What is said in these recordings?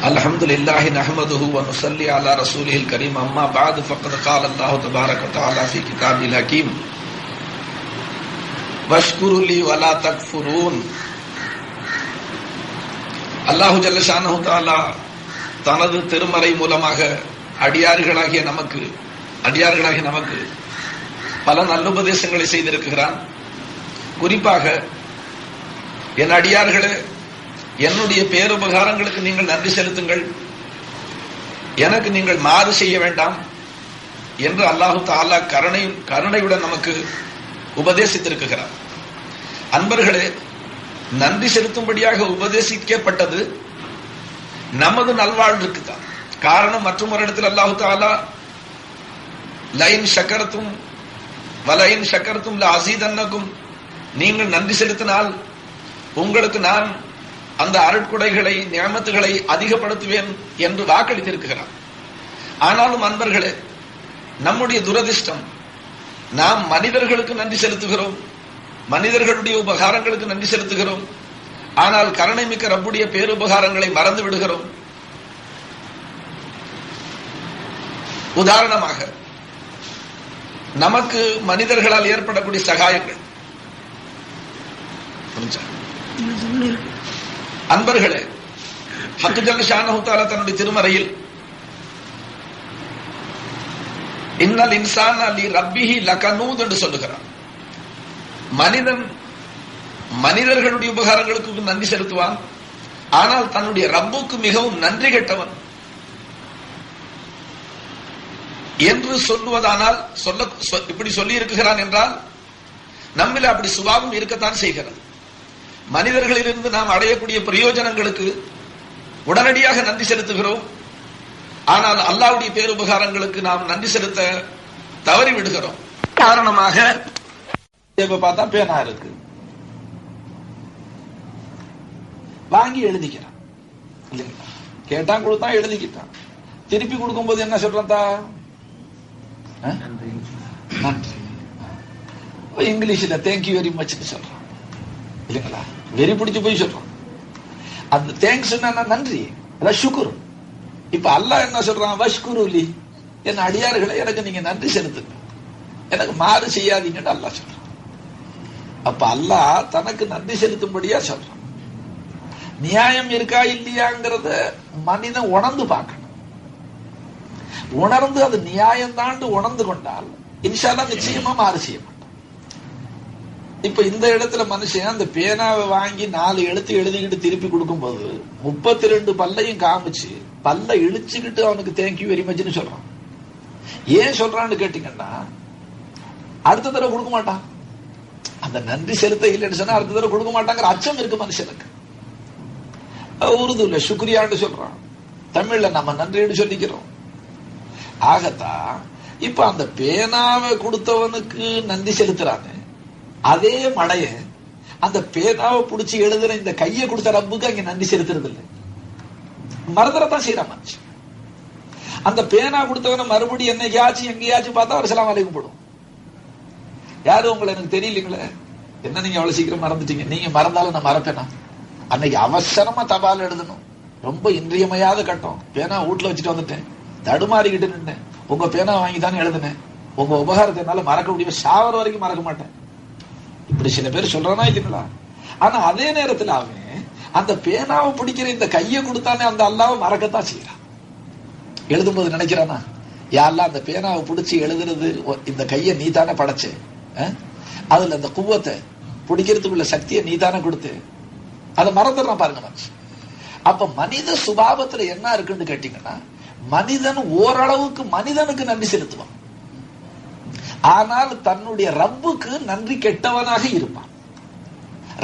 الحمد لله نحمده ونصلي على رسوله الكريم أما بعد فقد قال الله تبارك وتعالى في كتابه الحكيم واشكروا لي ولا تكفرون. அல்லாஹு ஜல்ல ஷானஹு தஆலா தனது திருமறை மூலமாக அடியார்களாகிய நமக்கு பல நல்லுபதேசங்களை செய்திருக்கிறான். குறிப்பாக என் அடியார்களே, என்னுடைய பேருபகாரங்களுக்கு நீங்கள் நன்றி செலுத்துங்கள், எனக்கு நீங்கள் மாறு செய்ய வேண்டாம் என்று அல்லாஹு தஆலா கருணையுடன் நமக்கு உபதேசித்திருக்கிறார். அன்பர்களே, நன்றி செலுத்தும்படியாக உபதேசிக்கப்பட்டது நமது நல்வாழ்வுக்கு தான். காரணம், மற்றும் ஒரு இடத்தில் அல்லாஹு தஆலா லைன் ஷக்கரத்தும் வலைன் ஷக்கரத்தும் லஅஸீதன்னகும், நீங்கள் நன்றி செலுத்தினால் உங்களுக்கு நான் அந்த அருட்கொடைகளை நியமத்துகளை அதிகப்படுத்துவேன் என்று வாக்களித்திருக்கிறார். ஆனாலும் அன்பர்களே, நம்முடைய துரதிர்ஷ்டம், நாம் மனிதர்களுக்கு நன்றி செலுத்துகிறோம், மனிதர்களுடைய உபகாரங்களுக்கு நன்றி செலுத்துகிறோம், ஆனால் கருணை மிக்க ரப்புடைய பேருபகாரங்களை மறந்து விடுகிறோம். உதாரணமாக, நமக்கு மனிதர்களால் ஏற்படக்கூடிய சகாயங்கள். அன்பர்களே, ஹக்கு ஜல்ல ஷானஹு தஆலா தன்னுடைய திருமறையில் இன்னல் இன்சான லி ரப்பிஹி லகனூத் என்று சொல்லுகிறார். மனிதர்களுடைய உபகாரங்களுக்கு நன்றி செலுத்துவான், ஆனால் தன்னுடைய ரப்புக்கு மிகவும் நன்றி கெட்டவன் என்று சொல்லுவதானால் இப்படி சொல்லி இருக்கிறான் என்றால் நம்மில் அப்படி சுபாவம் இருக்கத்தான் செய்கிறது. மனிதர்களிலிருந்து நாம் அடையக்கூடிய பிரயோஜனங்களுக்கு உடனடியாக நன்றி செலுத்துகிறோம், ஆனால் அல்லாஹ்வுடைய பேருபகாரங்களுக்கு நாம் நன்றி செலுத்த தவறி விடுகிறோம். காரணமாக பார்த்தா பேனா இருக்கு, வாங்கி எழுதிக்கிறான் இல்லைங்களா? கேட்டான், கொடுத்தா, எழுதிக்கிட்டான். திருப்பி கொடுக்கும் போது என்ன சொல்றா? நன்றி. இங்கிலீஷ்ல தேங்க்யூ வெரி மச் சொல்றான் இல்லைங்களா? வெறி பிடிச்சு போய் சொல்றான். அந்த தேங்க்ஸ் நன்றி, அதான் சுக்குரு. இப்ப அல்லாஹ் என்ன சொல்றான்? வஷ்குருலி, என் அடியார்களை எனக்கு நீங்க நன்றி செலுத்துங்க, எனக்கு மாறு செய்யாதீங்கன்னு அல்லாஹ் சொல்றான். அப்ப அல்லாஹ் தனக்கு நன்றி செலுத்தும்படியா சொல்றான். நியாயம் இருக்கா இல்லையாங்கிறத மனிதன் உணர்ந்து பார்க்கணும். உணர்ந்து அது நியாயம் தான் உணர்ந்து கொண்டால் இன்ஷா அல்லாஹ் நிச்சயமா மாறு செய்ய மாட்டான். இப்ப இந்த இடத்துல மனுஷன் அந்த பேனாவை வாங்கி 4 எழுத்து எழுதிக்கிட்டு திருப்பி கொடுக்கும் போது 32 பல்லையும் காமிச்சு பல்ல இழிச்சுக்கிட்டு அவனுக்கு தேங்க்யூ வெரி மச்னு சொல்றான். ஏன் சொல்றான்னு கேட்டீங்கன்னா, அடுத்த தடவை கொடுக்க மாட்டான். அந்த நன்றி செலுத்த இல்லைன்னு சொன்னா அடுத்த தடவை கொடுக்க மாட்டாங்கிற அச்சம் இருக்கு மனுஷனுக்கு. உருதுல சுக்ரியான்னு சொல்றான், தமிழ்ல நம்ம நன்றின்னு சொல்லிக்கிறோம். ஆகத்தான் இப்ப அந்த பேனாவை கொடுத்தவனுக்கு நன்றி செலுத்துறாங்க, அதே மடைய அந்த பேனாவை பிடிச்சி எழுதுற இந்த கையை கொடுத்த ரப்புக்கு அங்க நன்றி செலுத்துறது இல்லை, மறந்துடத்தான் செய்யறான் மனுஷன். அந்த பேனா கொடுத்தவன மறுபடியும் என்னைக்காச்சும் எங்கேயாச்சும் பார்த்தா ஒரு சலாம் அலைக்கும் போடும். யாரும் உங்களை எனக்கு தெரியலீங்களே, என்ன நீங்க அவ்வளவு சீக்கிரம் மறந்துட்டீங்க? நீங்க மறந்தாலும் நான் மறப்பேனா? அன்னைக்கு அவசரமா தபால் எழுதணும், ரொம்ப இன்றியமையாத கட்டம். பேனா வீட்டுல வச்சுட்டு வந்துட்டேன், தடுமாறிக்கிட்டு நின்னேன், உங்க பேனா வாங்கி தானே எழுதுனேன், உங்க உபகாரத்தை என்னால மறக்க முடியும், ஷாவர வரைக்கும் மறக்க மாட்டேன். இப்படி சில பேர் சொல்றானா இல்லைங்களா? ஆனா அதே நேரத்தில் அவன் அந்த பேனாவை பிடிக்கிற இந்த கையை கொடுத்தானே அந்த அல்லாஹ்வை மறக்கத்தான் செய்யறான். எழுதும்போது நினைக்கிறானா, யாரெல்லாம் அந்த பேனாவை பிடிச்சி எழுதுறது இந்த கையை நீ தானே படைச்சே, அதுல அந்த குவத்தை பிடிக்கிறதுக்குள்ள சக்தியை நீ தானே கொடுத்து, அதை மறந்துடுறான் பாருங்க மனுஷன். அப்ப மனித சுபாவத்துல என்ன இருக்குன்னு கேட்டீங்கன்னா, மனிதன் ஓரளவுக்கு மனிதனுக்கு நன்றி செலுத்துவான், ஆனால் தன்னுடைய ரப்புக்கு நன்றி கெட்டவனாக இருப்பான்.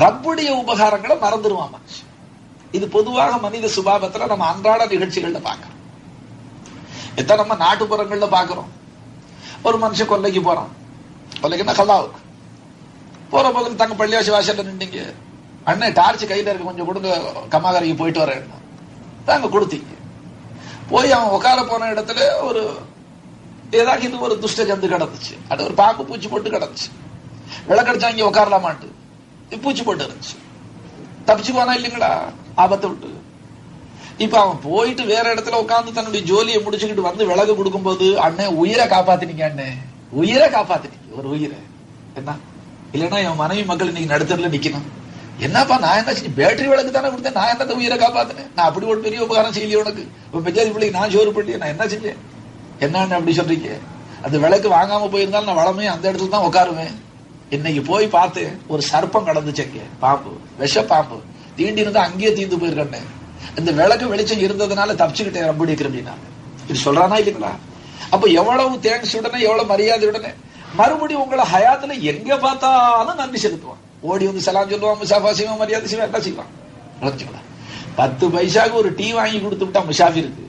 ரப்புடைய உபகாரங்களை மறந்துடுவான் மனுஷன். இது பொதுவாக மனித சுபாவத்துல நம்ம அன்றாட நிகழ்ச்சிகள்ல பாக்கிறோம். எத்தனை நம்ம நாட்டுப்புறங்கள்ல பாக்குறோம். ஒரு மனுஷன் கொல்லைக்கு போறான், கொல்லைக்குன்னா கல்லாவுக்கு போற போது தங்க பள்ளியாசி வாசல்ல நின்றீங்க, அண்ணன் டார்ச் கையில இருக்கு, கொஞ்சம் கொடுங்க, கம்மாகரைக்கு போயிட்டு வரேன் தாங்க கொடுத்தீங்க. போய் அவன் உட்கார போன இடத்துல ஒரு ஏதாவது ஒரு துஷ்ட ஜந்து கிடந்துச்சு, அது ஒரு பாம்பு பூச்சி போட்டு கிடந்துச்சு. விளக்கடிச்சா இங்க உட்காரலாமான்ட்டு பூச்சி போட்டு இருந்துச்சு. தப்பிச்சு போனா இல்லைங்களா ஆபத்தை விட்டு. இப்ப அவன் போயிட்டு வேற இடத்துல உட்கார்ந்து தன்னுடைய ஜோலியை முடிச்சுக்கிட்டு வந்து விலகு கொடுக்கும்போது, அண்ணன் உயிரை காப்பாத்தினீங்க, அண்ணன் உயிரை காப்பாத்தினீங்க, ஒரு உயிரை என்ன இல்லைன்னா என் மனைவி மக்கள் இன்னைக்கு நடுத்தரில் நிக்கணும். என்னப்பா நான் என்ன செஞ்சு பேட்டரி விளக்கு தானே கொடுத்தேன், நான் என்னத்த உயிரை காப்பாத்தினேன், நான் அப்படி ஒரு பெரிய உபகாரம் செய்யலையே உனக்கு, இப்ப பெஞ்சாதி பிள்ளைக்கு நான் சோறு பண்ணி நான் என்ன செஞ்சேன், என்னன்னு அப்படி சொல்றீங்க? அந்த விளக்கு வாங்காம போயிருந்தாலும் நான் வளமே அந்த இடத்துல தான் உட்காருவேன். இன்னைக்கு போய் பார்த்து ஒரு சர்ப்பம் கடந்துச்சேங்க, பாம்பு, விஷ பாம்பு தீண்டி இருந்தா அங்கேயே தீந்து போயிருக்கேன். இந்த விளக்கு வெளிச்சம் இருந்ததுனால தப்பிச்சுக்கிட்டேன் ரம்புடி கிருமினா. இது சொல்றானா இல்லைங்களா? அப்ப எவ்வளவு தேங்க்ஸ் உடனே, எவ்வளவு மரியாதையுடனே மறுபடியும் உங்களை ஹயாத்துல எங்க பார்த்தாலும் நன்றி செலுத்துவான். ஓடி வந்து சலாம் சொல்லுவான், முசாஃபா செய்வான், மரியாதை செய்வான், என்ன செய்வான். 10 பைசாக்கு ஒரு டீ வாங்கி கொடுத்து விட்டா முசாஃபிருக்கு,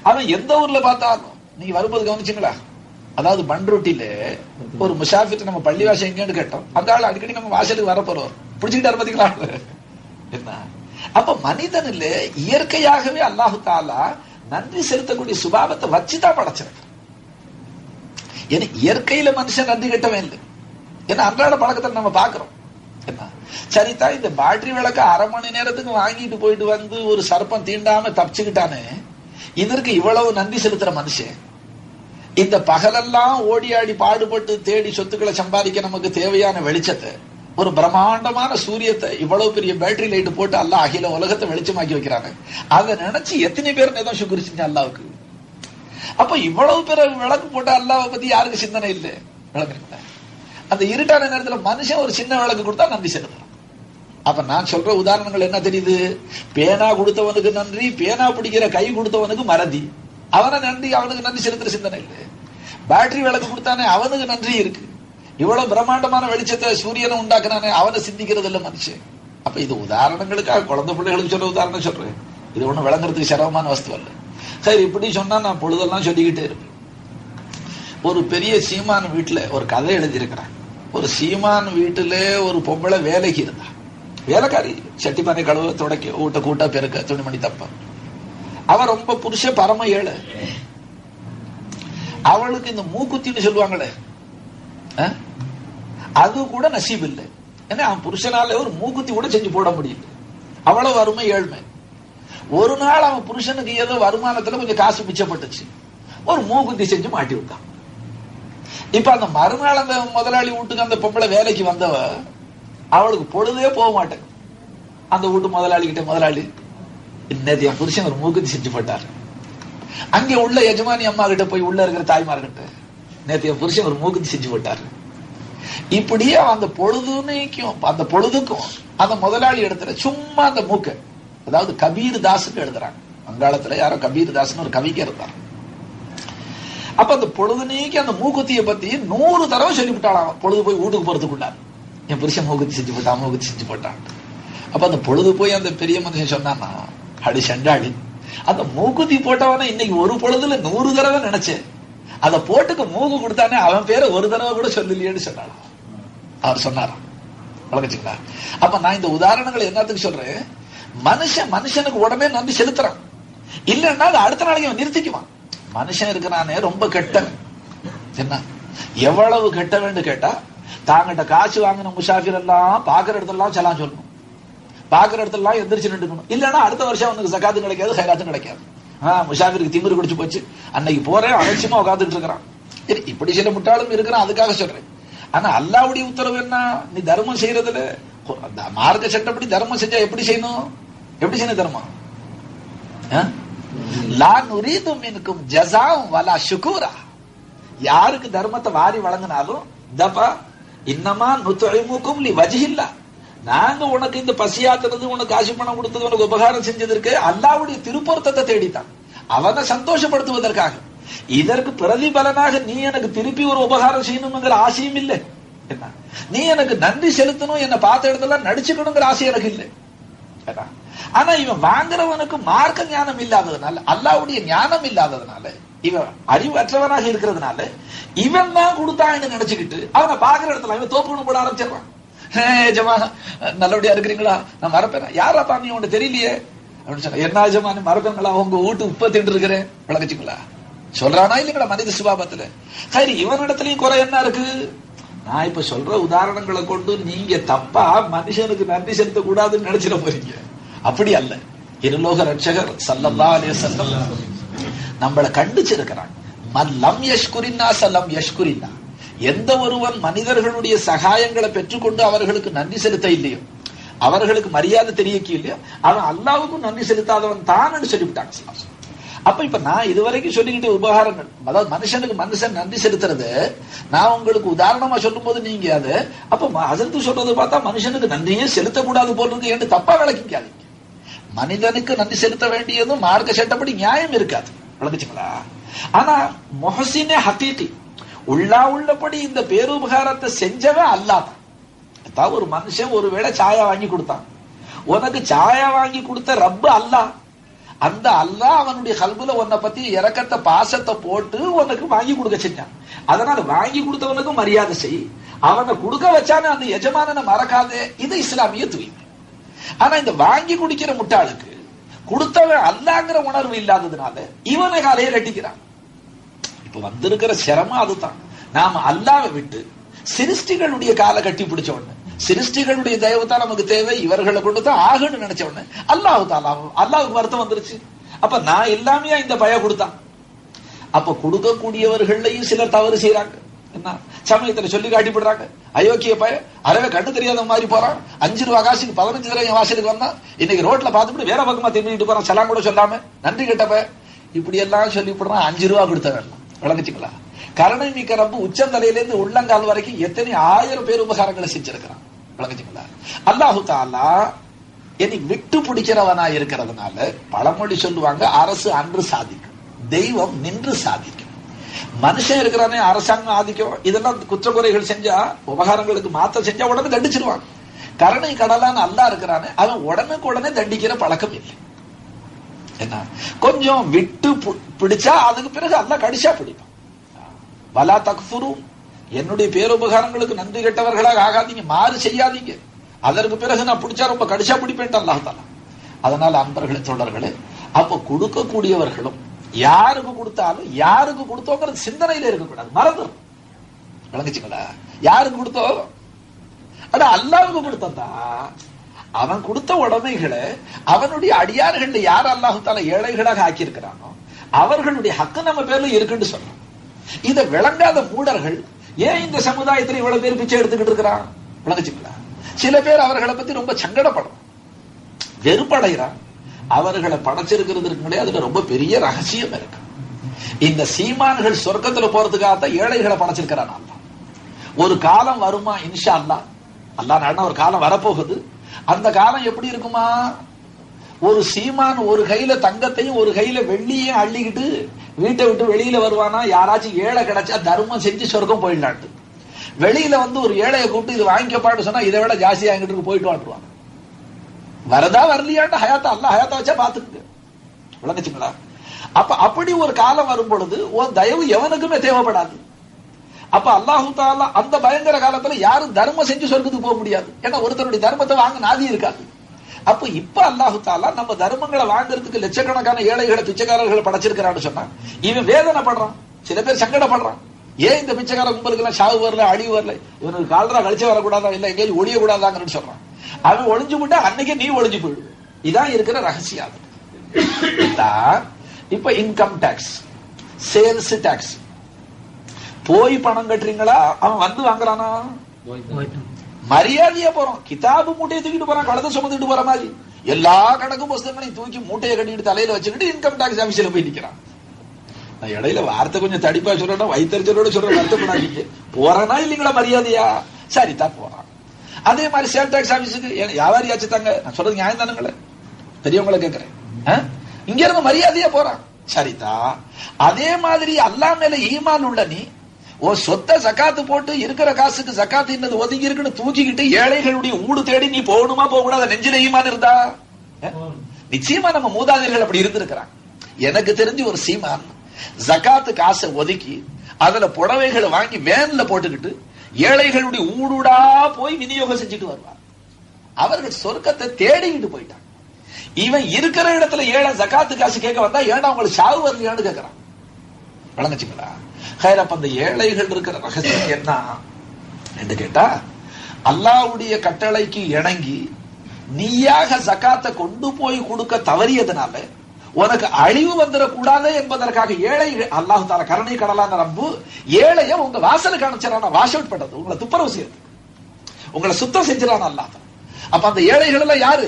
அவன் எந்த ஊர்ல பார்த்தாலும், நீங்க வரும்போது கவனிச்சுங்களா, அதாவது பண்ருட்டில ஒரு முசாஃபிர் நம்ம பள்ளிவாசம் எங்கன்னு கேட்டோம், அந்த ஆள் அடிக்கடி நம்ம வாசலுக்கு வரப்போறோம், பிடிச்சுக்கிட்டாரு பாத்தீங்களா என்ன. அப்ப மனிதன் இல்ல, இயற்கையாகவே அல்லாஹு தாலா நன்றி செலுத்தக்கூடிய சுபாவத்தை வச்சுதான் படைச்சிருக்க. ஏன்னா இயற்கையில மனுஷன் நன்றி கட்டவே இல்லை. ஏன்னா அன்றாட பழக்கத்தை நம்ம பாக்குறோம். என்ன சரிதான், இந்த பேட்டரி விளக்க அரை மணி நேரத்துக்கு வாங்கிட்டு போயிட்டு வந்து ஒரு சர்ப்பம் தீண்டாம தப்பிச்சுக்கிட்டானே, இதற்கு இவ்வளவு நன்றி செலுத்துற மனுஷன் இந்த பகலெல்லாம் ஓடி ஆடி பாடுபட்டு தேடி சொத்துக்களை சம்பாதிக்க நமக்கு தேவையான வெளிச்சத்தை, ஒரு பிரம்மாண்டமான சூரியத்தை இவ்வளவு பெரிய பேட்டரி லைட் போட்டு அல்லாஹ் அகில உலகத்தை வெளிச்சமாக்கி வைக்கிறாங்க. அதை நினைச்சு எத்தனை பேர் நேதம் சுக்குரு செஞ்ச அல்லாவுக்கு. அப்ப இவ்வளவு பேர் விளக்கு போட்டு அல்லாவை பத்தி யாருக்கு சிந்தனை இல்லை? விளக்குறீங்களா? அந்த இருட்டான நேரத்துல மனுஷன் ஒரு சின்ன விளக்கு கொடுத்தா நன்றி செலுத்தலாம். அப்ப நான் சொல்ற உதாரணங்கள் என்ன தெரியுது? பேனா கொடுத்தவனுக்கு நன்றி, பேனா பிடிக்கிற கை கொடுத்தவனுக்கு மறதி, அவனை நன்றி, அவனுக்கு நன்றி செலுத்துற சிந்தனை இல்லை. பேட்டரி விளக்கு கொடுத்தானே அவனுக்கு நன்றி இருக்கு. இவ்வளவு பிரம்மாண்டமான வெளிச்சத்தை சூரியனை உண்டாக்குனானே அவனை சிந்திக்கிறது இல்லை மனுஷன். அப்ப இது உதாரணங்களுக்காக குழந்தை பிள்ளைகளுக்கு சொல்ற உதாரணம் சொல்றேன். இது ஒண்ணு விளங்குறதுக்கு சிரமமான வஸ்து அல்ல. சரி, இப்படி சொன்னா நான் பொழுதெல்லாம் சொல்லிக்கிட்டே இருப்பேன். ஒரு பெரிய சீமான் வீட்டுல ஒரு கதை எழுதியிருக்கிறேன். ஒரு சீமான் வீட்டுல ஒரு பொம்பளை வேலைக்கு இருந்தா, வேலைக்காரி, சட்டிப்பானை கழுவ, துடைக்க, ஊட்ட கூட்ட, பெருக்க, துணிமணி தப்ப. அவ ரொம்ப புருஷ பரம ஏழை. அவளுக்கு இந்த மூக்குத்தின்னு சொல்லுவாங்களே, அது கூட நசீப் இல்லை. ஏன்னா அவன் புருஷனால ஒரு மூக்குத்தி கூட செஞ்சு போட முடியல, அவ்வளவு வறுமை, ஏழ்மை. ஒரு நாள் அவன் புருஷனுக்கு ஏதோ வருமானத்துல கொஞ்சம் காசு மிச்சப்பட்டுச்சு, ஒரு மூக்குத்தி செஞ்சு மாட்டி விட்டான். இப்ப அந்த மறுநாள் அந்த முதலாளி வீட்டுக்கு அந்த பொம்பளை வேலைக்கு வந்தவ, அவளுக்கு பொழுதே போக மாட்டேன். அந்த வீட்டு முதலாளி கிட்ட, முதலாளி இன்னது என் புருஷன் ஒரு மூக்குத்தி செஞ்சு போட்டார். அங்கே உள்ள எஜமானி அம்மா கிட்ட போய், உள்ள இருக்கிற தாய்மார்கிட்ட, நேற்று என் புருஷன் ஒரு மூக்குத்தி செஞ்சு போட்டாரு. இப்படியே அந்த பொழுதுனைக்கும் அந்த பொழுதுக்கும் அந்த முதலாளி இடத்துல சும்மா அந்த மூக்க, அதாவது கபீர் தாசுக்கு எழுதுறாங்க. வங்காளத்துல யாரோ கபீர் தாஸ்னு ஒரு கவிக்கு இருந்தார். அப்ப அந்த பொழுதுனைக்கு அந்த மூக்குத்தியை பத்தி 100 தடவை சொல்லிவிட்டாளாம். பொழுது போய் வீட்டுக்கு போறதுக்குள்ளார், என் புருஷன் மூக்குத்தி செஞ்சு போட்டான், மூக்குத்தி செஞ்சு போட்டான். அப்ப அந்த பொழுது போய் அந்த பெரிய மனுஷன் சொன்னான்னா, அடி சண்டாடி, அந்த மூக்குத்தி போட்டவன இன்னைக்கு ஒரு பொழுதுல 100 தடவை நினைச்சேன், அதை போட்டுக்கு மூக்கு கொடுத்தானே அவன் பேரை ஒரு தடவை கூட சொல்லலையேன்னு சொன்னாலும் அவர் சொன்னாராம். வழக்கச்சுங்களா? அப்ப நான் இந்த உதாரணங்களை என்னத்துக்கு சொல்றேன்? மனுஷனுக்கு உடனே நன்றி செலுத்துறான், இல்லைன்னா அது அடுத்த நாளைக்கு அவன் நிறுத்திக்குவான். மனுஷன் இருக்கிறானே ரொம்ப கெட்டவன். என்ன எவ்வளவு கெட்டவன்னு கேட்டா, தாங்கிட்ட காசு வாங்கின முசாஃபிர் எல்லாம் பாக்குற இடத்துல செல்லாம் சொல்லணும், பாக்குற இடத்துல எந்திரிச்சு நின்றுக்கணும், இல்லைன்னா அடுத்த வருஷம் அவனுக்கு சகாத்தும் கிடைக்காது, ஹைராத்தும் கிடைக்காது. முசாஃபிருக்கு திமிரு குடிச்சு போச்சு, அன்னைக்கு போறேன் அலட்சியமா உட்காந்துட்டு இருக்கிறான். இப்படி சில முட்டாளும் இருக்கிறான், அதுக்காக சொல்றேன். ஆனா அல்லாவுடைய உத்தரவு என்ன? நீ தர்மம் செய்யறதுல மார்க்க சட்டப்படி தர்மம் செஞ்சா எப்படி செய்யணும்? எப்படி செய்யணும் தர்மம்? லா நுரீது மின்கும் ஜஸாஅன் வலா ஷுக்கூரா. யாருக்கு தர்மத்தை வாரி வழங்கினாலும் தபா இன்னமா நுத்இமுக்கும் லிவஜ்ஹில்லாஹ், நாங்க உனக்கு இந்த பசியாத்துறது, உனக்கு காசு பணம் கொடுத்தது, உனக்கு உபகாரம் செஞ்சதற்கு அல்லாஹ்வுடைய திருப்பொருத்தத்தை தேடித்தான், அவனை சந்தோஷப்படுத்துவதற்காக. இதற்கு பிரதிபலனாக நீ எனக்கு திருப்பி ஒரு உபகாரம் செய்யணுங்கிற ஆசையும் இல்லை. என்ன, நீ எனக்கு நன்றி செலுத்தணும், என்னை பார்த்த இடத்துல நடிச்சுக்கணுங்கிற ஆசை எனக்கு இல்லை. ஆனா இவன் வாங்குறவனுக்கு மார்க்க ஞானம் இல்லாததுனால, அல்லாஹ்வுடைய ஞானம் இல்லாததுனால, இவன் அறிவற்றவனாக இருக்கிறதுனால இவன் தான் கொடுத்தான்னு நினைச்சுக்கிட்டு அவனை பாக்குற இடத்துல இவன் தோப்புன்னு போட ஆரம்பிச்சிடறான். ஜமா நல்லபடியா இருக்கிறீங்களா? நான் மறப்பேன். யாராப்பா நீ உனக்கு தெரியலையே அப்படின்னு சொன்ன. என்ன ஜமா நீ மறப்பேங்களா? உங்க வீட்டு உப்பை தின்று இருக்கிறேன் விளக்கச்சுங்களா? சொல்றானா இல்லைங்களா மனித சுபாவத்துல? சரி, இவனிடத்துலயும் குறை என்ன இருக்கு? நான் இப்ப சொல்ற உதாரணங்களை கொண்டு நீங்க தப்பா மனுஷனுக்கு நன்றி செலுத்த கூடாதுன்னு நினைச்சிட போறீங்க. அப்படி அல்ல. இருலோக ரட்சகர் ஸல்லல்லாஹு அலைஹி வஸல்லம் நம்மளை கண்டிச்சிருக்கிறாங்க. மல்லம் யஷ்குரின்னா சல்லம் யஷ்குரின்னா, எந்த ஒருவன் மனிதர்களுடைய சகாயங்களை பெற்றுக்கொண்டு அவர்களுக்கு நன்றி செலுத்த இல்லையோ, அவர்களுக்கு மரியாதை தெரியக்கு இல்லையோ, அவன் அல்லாஹ்வுக்கும் நன்றி செலுத்தாதவன் தான் சொல்லிவிட்டாங்க. அப்ப இப்ப நான் இதுவரைக்கும் சொல்லிக்கிட்ட உபகாரங்கள், அதாவது மனுஷனுக்கு மனுஷன் நன்றி செலுத்துறது, நான் உங்களுக்கு உதாரணமா சொல்லும் போது நீங்க அது அப்ப ஹஸரத் சொல்றது பார்த்தா மனுஷனுக்கு நன்றியே செலுத்தக்கூடாது போல் இருக்கு என்று தப்பா விளக்கிக்காதீங்க. மனிதனுக்கு நன்றி செலுத்த வேண்டியதும் மார்க்க சட்டப்படி நியாயம் இருக்காது, விளங்குச்சுங்களா? ஆனா முஹ்சினே ஹகீகி, உள்ளபடி இந்த பேருபகாரத்தை செஞ்சவன் அல்லாஹ் தான். அதாவது ஒரு மனுஷன் ஒருவேளை சாயா வாங்கி கொடுத்தான், உனக்கு சாயா வாங்கி கொடுத்த ரப்பு அல்லாஹ். அந்த அல்லாஹ் அவனுடைய கல்புல உன்னை பத்தி இரக்கத்தை பாசத்தை போட்டு உனக்கு வாங்கி கொடுக்க செஞ்சான். அதனால வாங்கி கொடுத்தவனுக்கும் மரியாதை செய், அவனை கொடுக்க வச்சானே அந்த எஜமானனை மறக்காதே. இது இஸ்லாமிய தூய்மை. ஆனா இந்த வாங்கி குடிக்கிற முட்டாளுக்கு கொடுத்தவன் அல்லாங்கிற உணர்வு இல்லாததுனால இவனை காலையை கட்டிக்கிறான். இப்ப வந்திருக்கிற சிரமம் அதுதான். நாம அல்லாவை விட்டு சிருஷ்டிகளுடைய காலை கட்டி பிடிச்ச உடனே, சிருஷ்டிகளுடைய தெய்வத்தான் நமக்கு தேவை, இவர்களை கொண்டு தான் ஆகுன்னு நினைச்ச உடனே அல்லாஹ்வுக்கு வருத்தம் வந்துருச்சு. அப்ப நான் எல்லாமே இந்த பய கொடுத்தான். அப்ப கொடுக்கக்கூடியவர்களையும் சிலர் தவறு செய்யறாங்க. என்ன சமயத்துல சொல்லி காட்டிப்படுறாங்க, அயோக்கிய பய அறவே கண்ணு தெரியாத மாதிரி போறான், 5 ரூபா காசுக்கு 15 தடவை வாசலுக்கு வந்தான், இன்னைக்கு ரோட்ல பார்த்துட்டு வேற பக்கமா திரும்பிட்டு போறான், செல்லாம் கூட சொல்லாம நன்றி கேட்டப்ப இப்படி எல்லாம் சொல்லிவிடுறான். 5 ரூபா கொடுத்தவன், விளங்குச்சுங்களா? கருணை மிக்க ரப்பு உச்சந்தலையிலிருந்து உள்ளங்கால் வரைக்கும் எத்தனை 1000 பேர் உபகாரங்களை செஞ்சிருக்கிறான், விளங்குச்சுங்களா? அல்லாஹு தஆலா என்னை விட்டு பிடிக்கிறவனா இருக்கிறதுனால பழமொழி சொல்லுவாங்க, அரசு அன்று சாதிக்கும், தெய்வம் நின்று சாதிக்கும். மனுஷன் இருக்கிறானே அரசாங்கம் ஆதிக்கம், இதெல்லாம் குற்றக்குறைகள் செஞ்சா, உபகாரங்களுக்கு மாத்த செஞ்சா உடனே தண்டிச்சிருவான். கருணை கடலான்னு அல்லாஹ் இருக்கிறானே அவன் உடனே தண்டிக்கிற பழக்கம் இல்லை. என்ன கொஞ்சம் விட்டு பிடிச்சா அதுக்கு பிறகு அல்லாஹ் கடிச்சா பிடிப்பான். வலா தக்ஃபுரு, என்னுடைய பேருபகாரங்களுக்கு நன்றி கெட்டவர்களாக ஆகாதீங்க, மாறு செய்யாதீங்க, அதற்கு பிறகு நான் பிடிச்சா ரொம்ப கடிச்சா பிடிப்பேன் அல்லாஹ் தஆலா. அதனால அன்பர்களே தோழர்களே, அப்ப கொடுக்கக்கூடியவர்களும் யாருக்கு கொடுத்தாலும் யாருக்கு கொடுத்தோங்கிறது சிந்தனையில இருக்கக்கூடாது, மறந்துடும், விளங்குச்சுங்களா? யாருக்கு கொடுத்தோம், அட அல்லாஹ்வுக்கு கொடுத்தா அவன் கொடுத்த உடைமைகளை அவனுடைய அடியார்கள் யார் அல்லாஹ் தஆலா ஏழைகளாக ஆக்கியிருக்கிறானோ அவர்களுடைய ஹக்கு நம்ம பேர்ல இருக்குன்னு சொல்றோம். இதை விளங்காத மூடர்கள் ஏன் இந்த சமுதாயத்தில் இவ்வளவு பேர் பிச்சை எடுத்துக்கிட்டு இருக்கிறான், விளங்குச்சுங்களா? சில பேர் அவர்களை பத்தி ரொம்ப சங்கடப்படுறான், வெறுப்படைகிறான். அவர்களை படைச்சிருக்கிறதுக்கு முன்னாடி அதுல ரொம்ப பெரிய ரகசியம் இருக்கு. இந்த சீமான்கள் சொர்க்கத்துல போறதுக்காகத்தான் ஏழைகளை படைச்சிருக்கிறான் அல்லாஹ். ஒரு காலம் வருமா இன்ஷா அல்லாஹ், அல்லாஹ் நாடினா ஒரு காலம் வரப்போகுது. அந்த காலம் எப்படி இருக்குமா, ஒரு சீமான் ஒரு கையில தங்கத்தையும் ஒரு கையில வெள்ளியையும் அள்ளிக்கிட்டு வீட்டை விட்டு வெளியில வருவானா, யாராச்சும் ஏழை கிடைச்சா தர்மம் செஞ்சு சொர்க்கம் போயிடலான்ட்டு. வெளியில வந்து ஒரு ஏழையை கூப்பிட்டு இது வாங்கிக்கப்பான்னு சொன்னா இதை விட ஜாஸ்தியா எங்கிட்டு போயிட்டு வாழ்வாங்க. வரதா வரலையாண்டு ஹயாத்தா அல்லாஹ் ஹயாத்தா வச்சா பாத்துக்கு, விளங்குச்சுங்களா? அப்ப அப்படி ஒரு காலம் வரும் பொழுது உன் தயவு எவனுக்குமே தேவைப்படாது. அப்ப அல்லாஹு தஆலா அந்த பயங்கர காலத்துல யாரும் தர்மம் செஞ்சு சொர்க்கத்துக்கு போக முடியாது, ஏன்னா ஒருத்தருடைய தர்மத்தை வாங்க நாதி இருக்காது. அப்ப இப்ப அல்லாஹு தஆலா நம்ம தர்மங்களை வாங்குறதுக்கு லட்சக்கணக்கான ஏழைகளை பிச்சைக்காரர்களை படைச்சிருக்கிறான்னு சொன்னா இவன் வேதனைப்படுறான், சில பேர் சங்கடப்படுறான். ஏன் இந்த பிச்சைக்கார கும்பலுக்கு எல்லாம் சாவு வரல, அழிவு வரல, இவனுக்கு காலரா கழிச்சு வரக்கூடாதா, இல்ல எங்கேயும் ஒழிய கூடாதாங்கன்னு சொல்றான். அவன் ஒளிஞ்சு விட்டா அன்னைக்கே நீ ஒளிஞ்சு போயிடு. இதான் இருக்கிற ரகசியம். இப்ப இன்கம் டாக்ஸ், சேல்ஸ் டாக்ஸ், போய் பணம் கட்டுறீங்களா, அவன் வந்து வாங்குறானா, மரியாதையா போறோம், கிதாபு மூட்டையை தூக்கிட்டு போறான், கழுத சுமந்துட்டு போற மாதிரி எல்லா கணக்கும் புஸ்தகங்களையும் தூக்கி மூட்டையை கட்டிட்டு தலையில வச்சுக்கிட்டு இன்கம் டாக்ஸ் ஆபீஸ்ல போய் நிக்கிறான். நான் இடையில வார்த்தை கொஞ்சம் தடிப்பா சொல்றேன், வைத்தறிச்சலோட சொல்ற வருத்தப்படாதீங்க, போறனா இல்லைங்களா மரியாதையா, சரிதான் போறான். அதே மாதிரி சேல் டாக்ஸ் ஆபீஸுக்கு வியாபாரியாச்சு தாங்க, நான் சொல்றது நியாயம் தானுங்களே, பெரியவங்களை கேட்கிறேன், இங்க இருந்து மரியாதையா போறான், சரிதா. அதே மாதிரி அல்லாஹ் மேல ஈமான் உள்ள நீ ஓ சொத்தை ஜகாத்து போட்டு இருக்கிற காசுக்கு ஜகாத்து இன்னது ஒதுங்கி இருக்குன்னு தூக்கிக்கிட்டு ஏழைகளுடைய ஊடு தேடி நீ போகணுமா போக கூடாது, நெஞ்சில ஈமான் இருந்தா? நிச்சயமா நம்ம மூதாதையர்கள் அப்படி இருந்திருக்கிறாங்க. எனக்கு தெரிஞ்சு ஒரு சீமான் ஜகாத்து காசை ஒதுக்கி அதுல புடவைகளை வாங்கி வேன்ல போட்டுக்கிட்டு ஏழைகளுடைய ஊடுடா போய் விநியோகம் செஞ்சுட்டு வருவார். அவர்கள் சொர்க்கத்தை தேடிக்கிட்டு போயிட்டாங்க. இவன் இருக்கிற இடத்துல ஏழை ஜகாத்து காசு கேட்க வந்தா ஏன்னா உங்களுக்கு சாவு வரலையான்னு கேட்கிறான், விளங்குச்சுங்களா? அப்ப அந்த ஏழைகள் இருக்கிற ரகசியம் என்ன என்று கேட்டா, அல்லாஹ்வுடைய கட்டளைக்கு இணங்கி நீயாக ஜகாத்தை கொண்டு போய் கொடுக்க தவறியதுனால உனக்கு அழிவு வந்துடக்கூடாது என்பதற்காக ஏழை அல்லாஹ் தால கருணை கடலான ரப்பு ஏழைய உங்க வாசலுக்கு அனுப்பிச்சான வாஷ் அவுட் பண்றது, உங்களை துப்புரவு செய்யறது, உங்களை சுத்தம் செஞ்சிடான அல்லாஹ். அப்ப அந்த ஏழைகள் எல்லாம் யாரு?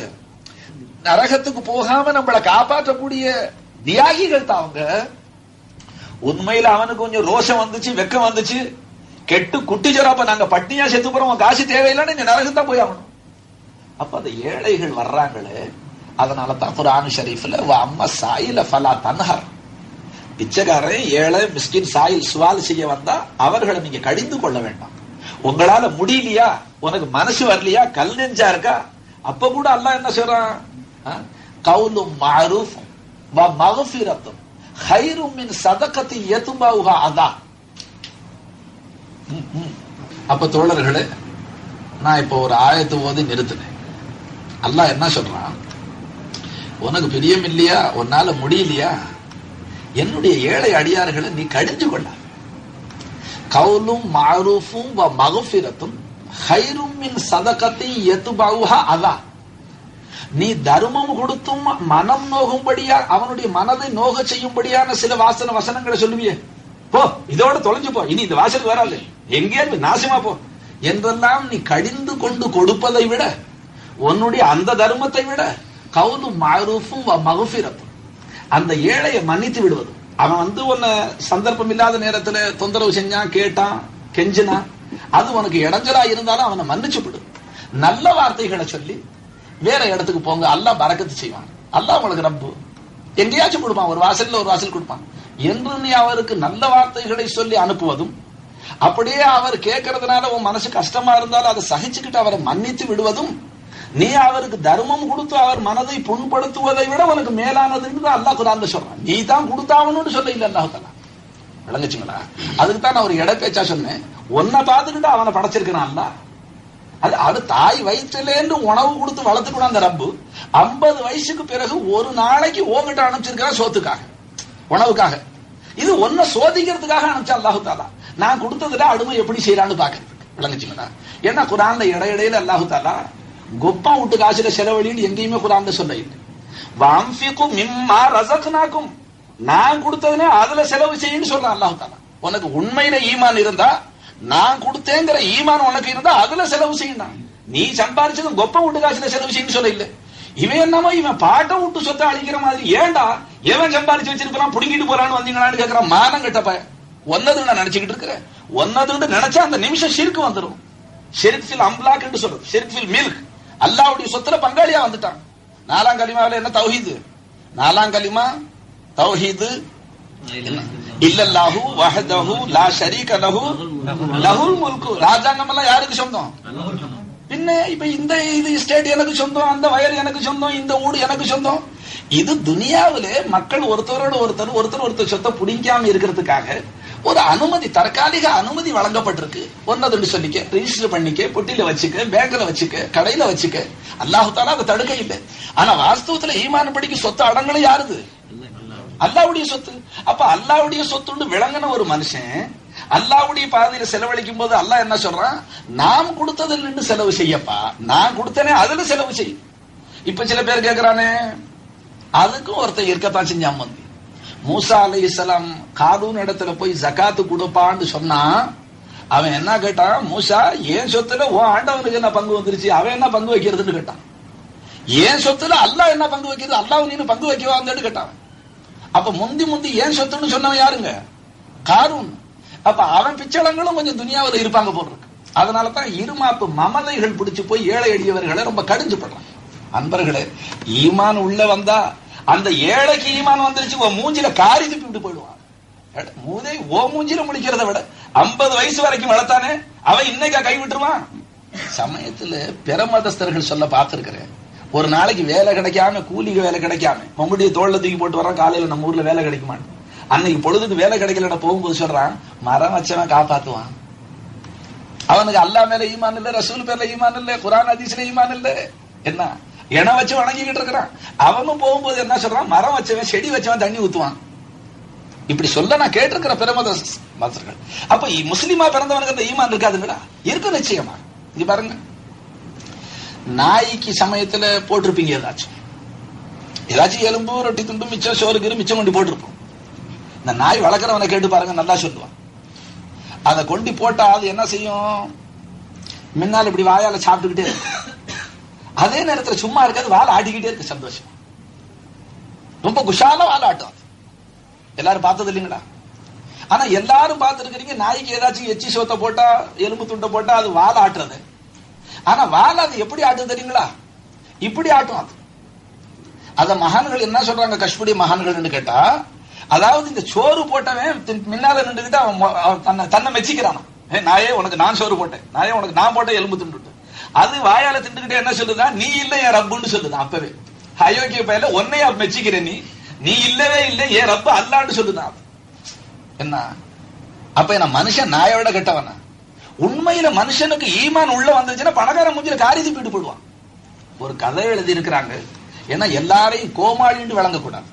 நரகத்துக்கு போகாம நம்மளை காப்பாற்றக்கூடிய தியாகிகள் தான் அவங்க. உண்மையில அவனுக்கு கொஞ்சம் ரோஷம் வந்துச்சு, வெக்கம் வந்துச்சு, கெட்டு குட்டிச்சரப்ப நாங்க பட்டினியா செத்து போறோம், காசு தேவையில்லைன்னு நீங்க நரகத்தான் போய் ஆகணும். அப்ப அந்த ஏழைகள் வர்றாங்களே, அதனால தான் குர்ஆன் ஷரீஃப்ல அம்மா சாயில ஃபலா தன்ஹர், பிச்சைக்காரன் ஏழை மிஸ்கின் சாயில் சுவால் செய்ய வந்தா அவர்களை நீங்க கடிந்து கொள்ள வேண்டாம். உங்களால முடியலையா, உனக்கு மனசு வரலையா, கல் நெஞ்சா இருக்கா, அப்ப கூட அல்லாஹ் என்ன சொல்றான்? கவுலும் மஅரூஃபும் வ மக்ஃபிரத்தும் கைரும் மின் சதகத்தி யத்பவுஹா அதா. அப்ப தோழர்களே, நான் இப்ப ஒரு ஆயத்து ஓதி நிறுத்தினேன். அல்லாஹ் என்ன சொல்றான்? உனக்கு பிரியம் இல்லையா, உன்னால முடியலையா, என்னுடைய ஏழை அடியார்களை நீ கடிஞ்சு கொள்ள. கவுலும் மஅரூஃபும் வ மக்ஃபிரத்தும் கைரும் மின் சதகத்தி யத்பவுஹா அதா. நீ தர்மம் கொடுத்தும் மனம் நோகும்படியா, அவனுடைய மனதை நோக செய்யும்படியான சில வசனங்களை சொல்லுவியே, போ இதோட தொலைஞ்சு போ, இனி இந்த வாசலுக்கு வராது, எங்கேயாவது நாசமா போ என்றெல்லாம் நீ கடிந்து கொண்டு கொடுப்பதை விட, உன்னுடைய அந்த தர்மத்தை விட கவுலும் மஅரூஃபும் வ மக்ஃபிரத்தும், அந்த ஏழையை மன்னித்து விடுவது. அவன் உன்னை சந்தர்ப்பம் இல்லாத நேரத்துல தொந்தரவு செஞ்சான், கேட்டான், கெஞ்சினான், அது உனக்கு இடைஞ்சலா இருந்தாலும் அவனை மன்னிச்சு விடு. நல்ல வார்த்தைகளை சொல்லி வேற இடத்துக்கு போங்க, அல்லாஹ் பரக்கத்து செய்வான். அல்லாஹ் உங்களுக்கு ரப்பு எங்கேயாச்சும் கொடுப்பான், ஒரு வாசல்ல ஒரு வாசல் கொடுப்பான் என்று நீ அவருக்கு நல்ல வார்த்தைகளை சொல்லி அனுப்புவதும், அப்படியே அவர் கேட்கறதுனால உன் மனசு கஷ்டமா இருந்தாலும் அதை சகிச்சுக்கிட்டு அவரை மன்னித்து விடுவதும், நீ அவருக்கு தர்மம் கொடுத்து அவர் மனதை புண்படுத்துவதை விட உனக்கு மேலானதுன்னு தான் அல்லாஹ் குர்ஆன்ல சொல்றான். நீ தான் கொடுத்தாவணும்னு சொல்ல இல்ல அல்லாஹ் தஆலா. விளங்குச்சுங்களா? அதுக்கு தான் நான் ஒரு இட பேச்சா சொன்னேன், உன்னை பார்த்துக்கிட்டு அவனை படைச்சிருக்கிறான் அல்லாஹ். அது தாய் வயிற்றுலேருந்து உணவு கொடுத்து வளர்த்துக்கூட அந்த ரப்பு 50 வயசுக்கு பிறகு ஒரு நாளைக்கு ஓங்கிட்ட அனுப்பிச்சிருக்கிறான் சோத்துக்காக, உணவுக்காக. இது ஒன்ன சோதிக்கிறதுக்காக அனுப்பிச்சா அல்லாஹு தாலா. நான் கொடுத்ததுல அடிமை எப்படி செய்யறான்னு பாக்குறதுக்கு. விளங்குச்சுங்களா? ஏன்னா குர்ஆன்ல இடையிடையில அல்லாஹு தாலா கொப்பா விட்டு காசுல செலவழின்னு எங்கேயுமே குர்ஆன்ல சொல்ல இல்லை. வஅன்ஃபிகு மிம்மா ரஸக்னாகும், நான் கொடுத்ததுனே அதுல செலவு செய்யுன்னு சொல்றான் அல்லாஹு தாலா. உனக்கு உண்மையில ஈமான் இருந்தா, நான் கொடுத்தேங்கிற ஈமான் உனக்கு இருந்தா அதுல செலவு செய்யணும். நீ சம்பாரிச்சதும் கொப்ப விட்டு காசுல செலவு செய்யன்னு சொல்ல இல்ல. இவன் என்னமோ இவன் பாட்டை விட்டு சொத்தை அழிக்கிற மாதிரி, ஏண்டா எவன் சம்பாரிச்சு வச்சிருக்கான் புடுங்கிட்டு போறான்னு வந்தீங்களான்னு கேட்கறான். மானம் கெட்டப்ப ஒன்னதுன்னு நினைச்சுக்கிட்டு இருக்கிற, ஒன்னதுன்னு நினைச்சா அந்த நிமிஷம் ஷிர்க் வந்துடும். ஷிர்க் ஃபில் அம்லாக் என்று சொல்றது, ஷிர்க் ஃபில் மில்க். அல்லாஹ்வுடைய சொத்துல பங்காளியா வந்துட்டான். 4ஆம் கலிமாவில என்ன தௌஹீது? 4ஆம் கலிமா தௌஹீது இல்லல்லாஹு வஹ்தஹு லா ஷரீக லஹு லஹுல் முல்கு. ராஜாங்கம் எல்லாம் யாருக்கு சொந்தம்? பின்ன இப்ப இந்த இது ஸ்டேட் எனக்கு சொந்தம், அந்த வயல் எனக்கு சொந்தம், இந்த ஊடு எனக்கு சொந்தம். இது துனியாவிலே மக்கள் ஒருத்தரோட ஒருத்தர் சொத்தை பிடிக்காம இருக்கிறதுக்காக ஒரு அனுமதி, தற்காலிக அனுமதி வழங்கப்பட்டிருக்கு. ஒன்னதுன்னு சொல்லிக்க, ரிஜிஸ்டர் பண்ணிக்க, பொட்டியில வச்சுக்க, பேங்க்ல வச்சுக்க, கடையில வச்சுக்க. அல்லாஹ் தஆலா அதை தடுக்க இல்லை. ஆனா வாஸ்தவத்துல ஈமான் படிக்க சொத்து அடங்கலும் யாருது? அல்லாஹ்வுடைய சொத்து. அப்ப அல்லாஹ்வுடைய சொத்துன்னு விளங்கின ஒரு மனுஷன் அல்லாஹ்வுடைய பாதையில செலவழிக்கும் போது அல்லாஹ் என்ன சொல்றான்? நாம் கொடுத்ததில் நின்று செலவு செய்யப்பா, நான் கொடுத்தனே அதுல செலவு செய். இப்ப சில பேர் கேட்கிறானே, அதுக்கும் ஒருத்தர் இருக்கத்தான் செஞ்சான். வந்து மூசா அலைஹிஸ்ஸலாம் காரூன் இடத்துல போய் ஜகாத்து கொடுப்பான்னு சொன்னா, அவன் என்ன கேட்டான்? மூசா, ஏன் சொத்துல உன் ஆண்டவனுக்கு என்ன பங்கு வந்துருச்சு, அவன் என்ன பங்கு வைக்கிறதுன்னு கேட்டான். ஏன் சொத்துல அல்லாஹ் என்ன பங்கு வைக்கிறது, அல்லாஹ் நீனு பங்கு வைக்கவான்னு கேட்டான். அப்ப முந்தி ஏன் சொத்துன்னு சொன்னவன் யாருங்க? காரூன். அப்ப அவன் பிச்சளங்களும் கொஞ்சம் துனியாவில் இருப்பாங்க போட்டிருக்கு. அதனாலதான் இருமாப்பு மமதைகள் பிடிச்சு போய் ஏழை எளியவர்களை ரொம்ப கடிஞ்சு படுறான். அன்பர்களே, ஈமான் உள்ள வந்தா அந்த ஏழைக்கு ஈமான் வந்துருச்சு, உன் மூஞ்சில காரி துப்பி விட்டு போயிடுவான். மூதை ஓ மூஞ்சில முடிக்கிறத விட 50 வயசு வரைக்கும் வளர்த்தானே அவன் இன்னைக்கா கை விட்டுருவான். சமயத்துல பெருமதஸ்தர்கள் சொல்ல பார்த்திருக்கிறேன், ஒரு நாளைக்கு வேலை கிடைக்காம, கூலிக்கு வேலை கிடைக்காம மம்முடைய தோல்ல தூக்கி போட்டு வர்றான். காலையில நம்ம ஊர்ல வேலை கிடைக்குமான்னு, அன்னைக்கு பொழுதுக்கு வேலை கிடைக்கல போகும்போது சொல்றான், மரம் வச்சவன் காப்பாத்துவான். அவனுக்கு அல்லாஹ் மேல ஈமான் இல்ல, ரசூல் பேர்ல ஈமான் இல்ல, குர்ஆன் ஹதீஸ்ல ஈமான் இல்ல, என்ன என வச்சு வணங்கிக்கிட்டு இருக்கிறான். அவனும் போகும்போது என்ன சொல்றான்? மரம் வச்சவன், செடி வச்சவன் தண்ணி ஊத்துவான். இப்படி சொல்ல நான் கேட்டிருக்கிற பெருமதஸ்தர்கள். அப்ப முஸ்லிமா பிறந்தவனுக்கு அந்த ஈமான் இருக்காதுங்களா? இருக்கு நிச்சயமா. இங்க பாருங்க, நாய்க்கு சமயத்துல போட்டிருப்பீங்க ஏதாச்சும் எலும்பு ரொட்டி துண்டு மிச்சம் சோறுக்கு மிச்சம் கொண்டு போட்டிருப்போம். இந்த நாய் வளர்க்குறவனை கேட்டு பாருங்க, நல்லா சொல்லுவான். அதை கொண்டு போட்டா அது என்ன செய்யும்? முன்னால் இப்படி வாயால சாப்பிட்டுக்கிட்டே இருக்கு. அதே நேரத்தில் சும்மா இருக்காது, வாழை ஆட்டிக்கிட்டே இருக்கு சந்தோஷம். ரொம்ப குஷால வாழை ஆட்டும். எல்லாரும் பார்த்தது இல்லைங்களா? ஆனா எல்லாரும் பார்த்துருக்கிறீங்க, நாய்க்கு ஏதாச்சும் எச்சி சோத்தை போட்டா எலும்பு துண்டை போட்டா அது வாழை ஆட்டுறது. ஆனா வாழை அது எப்படி ஆட்டும் தெரியுங்களா? இப்படி ஆட்டும். அது அத மகான்கள் என்ன சொல்றாங்க, கஷ்மீரி மகான்கள் கேட்டா, அதாவது இந்த சோறு போட்டவன் முன்னால நின்றுகிட்டு அவன் தன்னை மெச்சிக்கிறான். நாயே உனக்கு நான் சோறு போட்டேன், நாயே உனக்கு நான் போட்ட எலும்பு தின்னுட்டு, அது வாயால தின்னுகிட்டே என்ன சொல்லுதான், நீ இல்ல என் ரப்புன்னு சொல்லுதான். அப்பவே அயோக்கிய பையில உன்னையா மெச்சிக்கிறேன், நீ இல்லவே இல்லை என் ரப்பு அல்லான்னு சொல்லுதான். என்ன அப்ப என்ன மனுஷன் நாயோட கெட்டவனா? உண்மையில மனுஷனுக்கு ஈமான் உள்ள வந்துச்சுன்னா பணக்கார மூஞ்சில காரியம் போயிட்டு போடுவான். ஒரு கதை எழுதி இருக்கிறாங்க. ஏன்னா எல்லாரையும் கோமாளின்னு விளங்கக்கூடாது.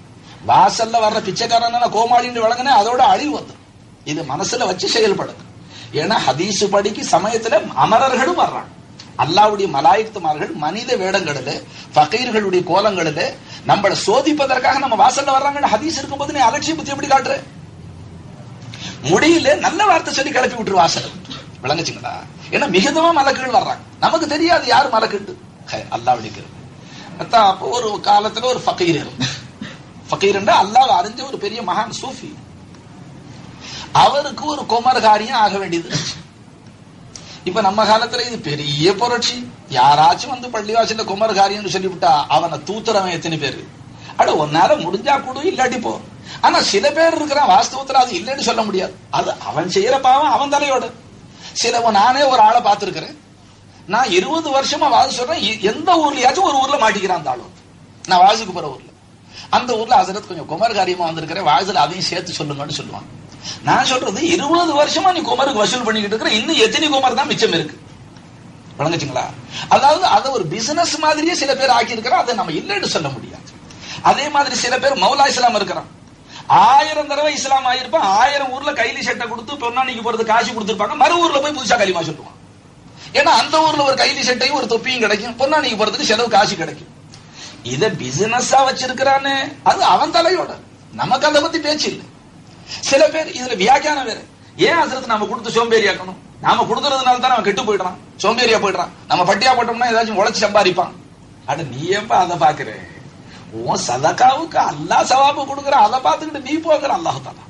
வாசல்ல வர்ற பிச்சைக்காரன் கோமாளின்னு விளங்கினா அதோட அழிவு வந்துடும். இது மனசுல வச்சு செயல்படுது. ஏன்னா ஹதீஸ் படிக்கு சமயத்துல அமரர்களும் வர்றாங்க. அல்லாவுடைய மலாயிக்துமார்கள் மனித வேடங்களில் ஃபகீர்களுடைய கோலங்களில் நம்மளை சோதிப்பதற்காக நம்ம வாசல்ல வர்றாங்கன்னு ஹதீஸ் இருக்கும்போது நீ அலட்சிய புத்தி எப்படி காட்டுற? முடியல நல்ல வார்த்தை சொல்லி கிளப்பி விட்டுரு வாசல். விளங்குச்சுங்களா? ஏன்னா மிகுதமா மலக்குகள் வர்றாங்க, நமக்கு தெரியாது யாரு மலக்குட்டு. அல்லாவுடைய அப்போ ஒரு காலத்துல ஒரு ஃபகீர் இருக்கும். ஃபகீர் அல்லாஹ் அறிஞ்ச ஒரு பெரிய மகான் சூஃபி. அவருக்கு ஒரு குமரகாரியம் ஆக வேண்டியது. இப்ப நம்ம காலத்துல இது பெரிய புரட்சி. யாராச்சும் வந்து பள்ளிவாசல்ல குமரகாரியம் சொல்லிவிட்டா அவனை தூத்துறவன் எத்தனை பேரு? அட ஒன்னால முடிஞ்சா கூட இல்லாட்டி போ. ஆனா சில பேர் இருக்கிறான் வாஸ்தவத்துல அது இல்லைன்னு சொல்ல முடியாது. அது அவன் செய்யற பாவம் அவன் தலையோட. நானே ஒரு ஆளை பார்த்திருக்கிறேன். நான் 20 வருஷமா வாசி சொல்றேன். எந்த ஊர்லயாச்சும் ஒரு ஊர்ல மாட்டிக்கிறான் அந்த ஆளு. நான் வாசிக்கு போற ஊர்ல, அந்த ஊர்ல ஹசரத் கொஞ்சம் குமர் காரியமா வந்திருக்கிறேன், வாசல் அதையும் சேர்த்து சொல்லுங்கன்னு சொல்லுவான். நான் சொல்றது 20 வருஷமா நீ குமருக்கு வசூல் பண்ணிக்கிட்டு இருக்கிற, இன்னும் எத்தனை குமர் தான் மிச்சம் இருக்கு. விளங்குச்சுங்களா? அதாவது அதை ஒரு பிசினஸ் மாதிரியே சில பேர் ஆக்கி இருக்கிறோம். அதை நம்ம இல்லைன்னு சொல்ல முடியாது. அதே மாதிரி சில பேர் மௌலா இஸ்லாம் இருக்கிறான். 1000 தடவை இஸ்லாம் ஆயிருப்பான். 1000 ஊர்ல கைலி சட்டை கொடுத்து பொன்னானிக்கு போறது காசு கொடுத்துருப்பாங்க. மறு ஊர்ல போய் புதுசா களிமா சொல்லுவான். ஏன்னா அந்த ஊர்ல ஒரு கைலி சட்டையும் ஒரு தொப்பியும் கிடைக்கும், பொன்னானிக்கு போறதுக்கு செலவு காசு கிடைக்கும். இத பிசினஸா வச்சிருக்கிறானே அது அவன் தலையோட. நமக்கு அதை பத்தி பேச்சு இல்லை. சில பேர் இதுல வியாக்கியானம் வேற. ஏன் ஹசரத் நம்ம கொடுத்து சோம்பேறியாக்கணும்? நாம கொடுக்கறதுனால தான் அவன் கெட்டு போயிடுறான், சோம்பேறியா போயிடுறான். நம்ம பட்டியா போட்டோம்னா ஏதாச்சும் உழைச்சு சம்பாதிப்பான். அட நீ ஏப்பா அதை பாக்குற? உன் சதகாவுக்கு அல்லாஹ் சவாபு கொடுக்குற, அதை பார்த்துக்கிட்டு நீ போகிற அல்லாஹ் தாலா